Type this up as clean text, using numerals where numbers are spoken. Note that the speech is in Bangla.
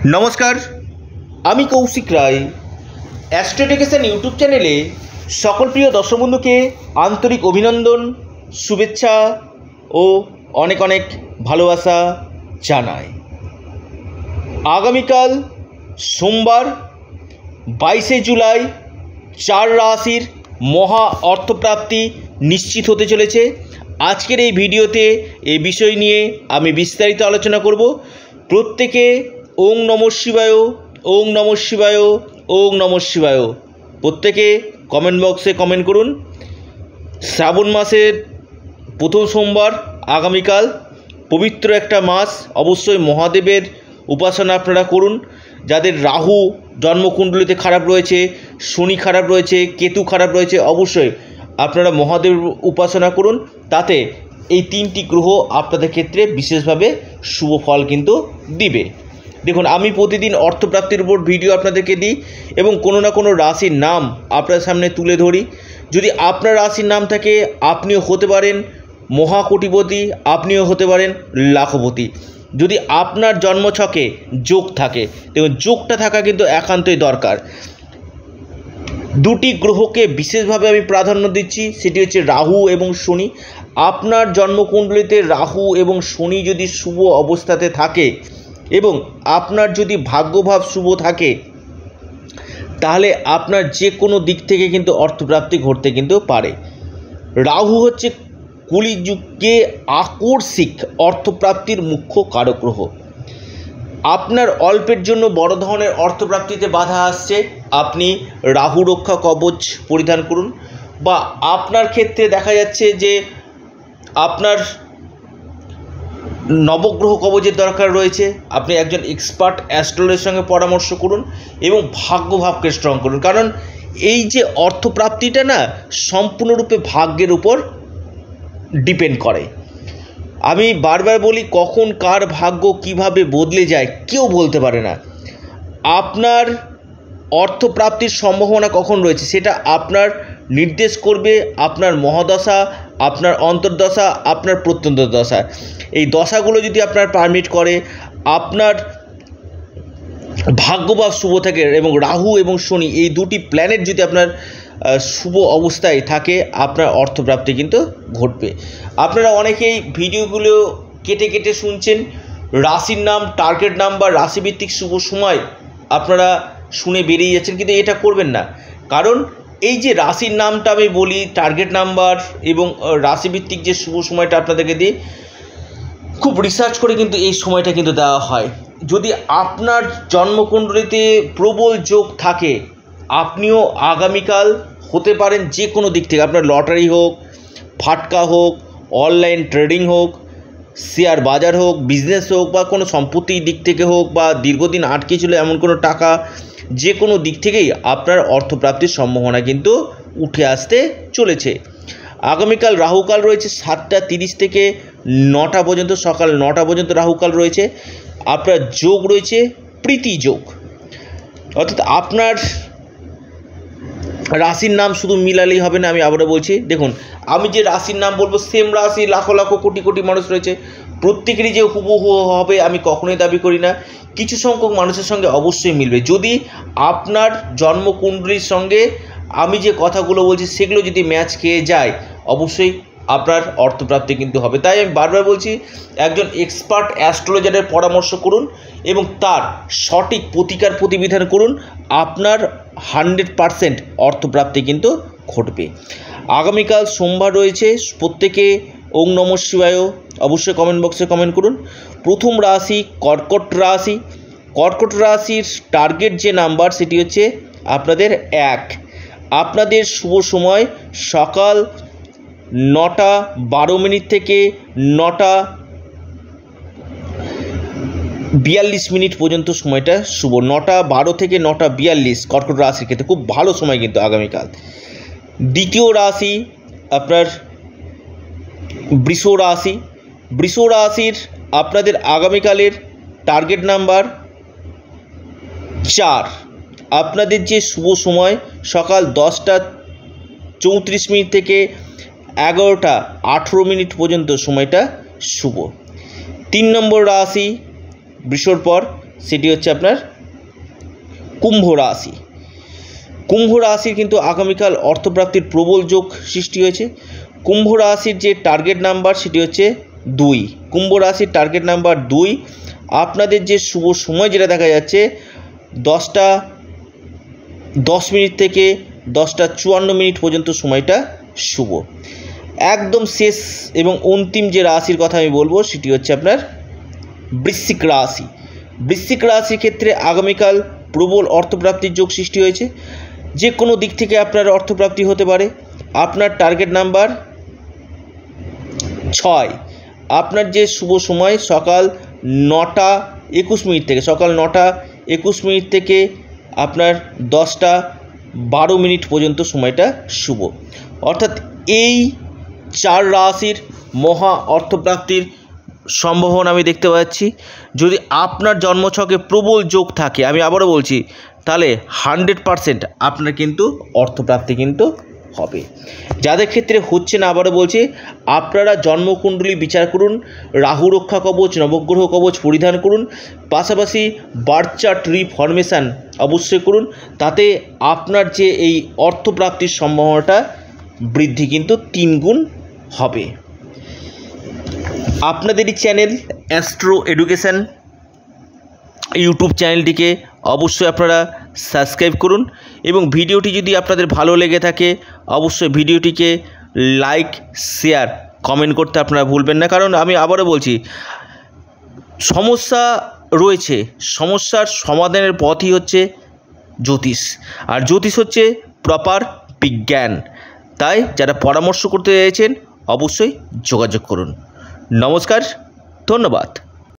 নমস্কার, আমি কৌশিক রায়। অ্যাস্ট্রোডিকেশন ইউটিউব চ্যানেলে সকল প্রিয় দর্শক বন্ধুকে আন্তরিক অভিনন্দন, শুভেচ্ছা ও অনেক অনেক ভালোবাসা জানাই। আগামীকাল সোমবার 22শে জুলাই 4 রাশির মহা অর্থপ্রাপ্তি নিশ্চিত হতে চলেছে। আজকের এই ভিডিওতে এই বিষয় নিয়ে আমি বিস্তারিত আলোচনা করব। প্রত্যেকে ওং নমঃ শিবায়, ওং নমঃ শিবায়, ওং নমঃ শিবায় প্রত্যেকে কমেন্ট বক্সে কমেন্ট করুন। শ্রাবণ মাসের প্রথম সোমবার আগামীকাল, পবিত্র একটা মাস। অবশ্যই মহাদেবের উপাসনা আপনারা করুন। যাদের রাহু জন্মকুণ্ডলিতে খারাপ রয়েছে, শনি খারাপ রয়েছে, কেতু খারাপ রয়েছে, অবশ্যই আপনারা মহাদেবের উপাসনা করুন। তাতে এই 3টি গ্রহ আপনাদের ক্ষেত্রে বিশেষভাবে শুভ ফল কিন্তু দিবে। দেখুন, আমি প্রতিদিন অর্থপ্রাপ্তির উপর ভিডিও আপনাদেরকে দিই এবং কোনো না কোনো রাশির নাম আপনার সামনে তুলে ধরি। যদি আপনার রাশির নাম থাকে, আপনিও হতে পারেন মহাকোটিপতি, আপনিও হতে পারেন লাখপতি। যদি আপনার জন্মছকে যোগ থাকে, দেখুন যোগটা থাকা কিন্তু একান্তই দরকার। 2টি গ্রহকে বিশেষভাবে আমি প্রাধান্য দিচ্ছি, সেটি হচ্ছে রাহু এবং শনি। আপনার জন্মকুণ্ডলিতে রাহু এবং শনি যদি শুভ অবস্থাতে থাকে এবং আপনার যদি ভাগ্যভাব শুভ থাকে, তাহলে আপনার যে কোনো দিক থেকে কিন্তু অর্থপ্রাপ্তি ঘটতে কিন্তু পারে। রাহু হচ্ছে কলিযুগে আকস্মিক অর্থপ্রাপ্তির মুখ্য কারক গ্রহ। আপনার অল্পের জন্য বড় ধরনের অর্থপ্রাপ্তিতে বাধা আসছে, আপনি রাহু রক্ষা কবচ পরিধান করুন। বা আপনার ক্ষেত্রে দেখা যাচ্ছে যে আপনার নবগ্রহ কবচের দরকার রয়েছে, আপনি একজন এক্সপার্ট অ্যাস্ট্রোলজির সঙ্গে পরামর্শ করুন এবং ভাগ্যভাবকে স্ট্রং করুন। কারণ এই যে অর্থপ্রাপ্তিটা না, সম্পূর্ণরূপে ভাগ্যের উপর ডিপেন্ড করে। আমি বারবার বলি, কখন কার ভাগ্য কিভাবে বদলে যায় কেউ বলতে পারে না। আপনার অর্থপ্রাপ্তির সম্ভাবনা কখন রয়েছে সেটা আপনার নির্দেশ করবে আপনার মহাদশা, আপনার অন্তর্দশা, আপনার প্রত্যন্ত দশা। এই দশাগুলো যদি আপনার পারমিট করে, আপনার ভাগ্যভাব শুভ থাকে এবং রাহু এবং শনি এই 2টি প্ল্যানেট যদি আপনার শুভ অবস্থায় থাকে, আপনার অর্থপ্রাপ্তি কিন্তু ঘটবে। আপনারা অনেকেই ভিডিওগুলো কেটে কেটে শুনছেন, রাশির নাম, টার্গেট নাম্বার, রাশিভিত্তিক শুভ সময় আপনারা শুনে বেরিয়ে যাচ্ছেন, কিন্তু এটা করবেন না। কারণ এই যে রাশির নামটা আমি বলি, টার্গেট নাম্বার এবং রাশিভিত্তিক যে শুভ সময়টা আপনাদেরকে দিই, খুব রিসার্চ করে কিন্তু এই সময়টা কিন্তু দেওয়া হয়। যদি আপনার জন্মকুণ্ডলিতে প্রবল যোগ থাকে, আপনিও আগামীকাল হতে পারেন যে কোনো দিক থেকে, আপনার লটারি হোক, ফাটকা হোক, অনলাইন ট্রেডিং হোক, শেয়ার বাজার হোক, বিজনেস হোক, বা কোনো সম্পত্তির দিক থেকে হোক, বা দীর্ঘদিন আটকে ছিল এমন কোনো টাকা, যে কোনো দিক থেকেই আপনার অর্থপ্রাপ্তির সম্ভাবনা কিন্তু উঠে আসতে চলেছে। আগামীকাল রাহুকাল রয়েছে 7টা 30 থেকে 9টা পর্যন্ত, সকাল 9টা পর্যন্ত রাহুকাল রয়েছে। আপনার যোগ রয়েছে প্রীতি যোগ, অর্থাৎ আপনার রাশির নাম শুধু মিলালেই হবে না। আমি আবারও বলছি, দেখুন আমি যে রাশির নাম বলবো, সেম রাশি লাখ লাখ কোটি কোটি মানুষ রয়েছে, প্রত্যেকেরই যে হুবহু হবে আমি কখনোই দাবি করি না। কিছু সংখ্যক মানুষের সঙ্গে অবশ্যই মিলবে। যদি আপনার জন্মকুণ্ডলীর সঙ্গে আমি যে কথাগুলো বলছি সেগুলো যদি ম্যাচ খেয়ে যায়, অবশ্যই আপনার অর্থপ্রাপ্তি কিন্তু হবে। তাই আমি বারবার বলছি, একজন এক্সপার্ট অ্যাস্ট্রোলজারের পরামর্শ করুন এবং তার সঠিক প্রতিকার প্রতিবিধান করুন, আপনার 100% অর্থপ্রাপ্তি কিন্তু ঘটবে। আগামীকাল সোমবার রয়েছে, প্রত্যেকে ওং নমঃ শিবায় অবশ্যই কমেন্ট বক্সে কমেন্ট করুন। প্রথম রাশি কর্কট রাশি। কর্কট রাশির টার্গেট যে নাম্বার সেটি হচ্ছে আপনাদের 1। আপনাদের শুভ সময় সকাল 9টা 12 মিনিট থেকে 9টা 42 মিনিট পর্যন্ত সময়টা শুভ। 9টা 12 থেকে 9টা 42 কর্কট রাশির ক্ষেত্রে খুব ভালো সময় কিন্তু আগামীকাল। দ্বিতীয় রাশি আপনার বৃষ রাশি। বৃষ রাশির আপনাদের আগামীকালের টার্গেট নাম্বার 4। আপনাদের যে শুভ সময় সকাল 10টা 34 মিনিট থেকে 11টা 18 মিনিট পর্যন্ত সময়টা শুভ। 3 নম্বর রাশি বৃষর পর সেটি হচ্ছে আপনার কুম্ভ রাশি। কুম্ভ রাশির কিন্তু আগামীকাল অর্থপ্রাপ্তির প্রবল যোগ সৃষ্টি হয়েছে। কুম্ভ রাশির যে টার্গেট নাম্বার সেটি হচ্ছে 2। কুম্ভ রাশির টার্গেট নাম্বার 2। আপনাদের যে শুভ সময় যেটা দেখা যাচ্ছে 10টা 10 মিনিট থেকে 10টা 54 মিনিট পর্যন্ত সময়টা শুভ। একদম শেষ এবং অন্তিম যে রাশির কথা আমি বলবো সেটি হচ্ছে আপনার বৃশ্চিক রাশি। বৃশ্চিক রাশির ক্ষেত্রে আগামীকাল প্রবল অর্থপ্রাপ্তির যোগ সৃষ্টি হয়েছে। যে কোনো দিক থেকে আপনার অর্থপ্রাপ্তি হতে পারে। আপনার টার্গেট নাম্বার 6। আপনার যে শুভ সময় সকাল 9টা 21 মিনিট থেকে আপনার 10টা 12 মিনিট পর্যন্ত সময়টা শুভ। অর্থাৎ এই 4 রাশির মহা অর্থপ্রাপ্তির সম্ভাবনা আমি দেখতে পাচ্ছি। যদি আপনার জন্মছকে প্রবল যোগ থাকে, আমি আবারও বলছি, তাহলে 100% আপনার কিন্তু অর্থপ্রাপ্তি কিন্তু হবে। যাদের ক্ষেত্রে হচ্ছে না, আবারও বলছি, আপনারা জন্মকুণ্ডলী বিচার করুন, রাহু রক্ষা কবচ নবগ্রহ কবচ পরিধান করুন, পাশাপাশি বার্থ চার্ট রিফরমেশান অবশ্যই করুন। তাতে আপনার যে এই অর্থপ্রাপ্তির সম্ভাবনাটা বৃদ্ধি কিন্তু 3 গুণ হবে। আপনাদেরই চ্যানেল অ্যাস্ট্রো এডুকেশান ইউটিউব চ্যানেলটিকে অবশ্যই আপনারা সাবস্ক্রাইব করুন এবং ভিডিওটি যদি আপনাদের ভালো লেগে থাকে অবশ্যই ভিডিওটিকে লাইক শেয়ার কমেন্ট করতে আপনারা ভুলবেন না। কারণ আমি আবারও বলছি, সমস্যা রয়েছে, সমস্যার সমাধানের পথই হচ্ছে জ্যোতিষ, আর জ্যোতিষ হচ্ছে প্রপার বিজ্ঞান। তাই যারা পরামর্শ করতে চাইছেন অবশ্যই যোগাযোগ করুন। নমস্কার, ধন্যবাদ।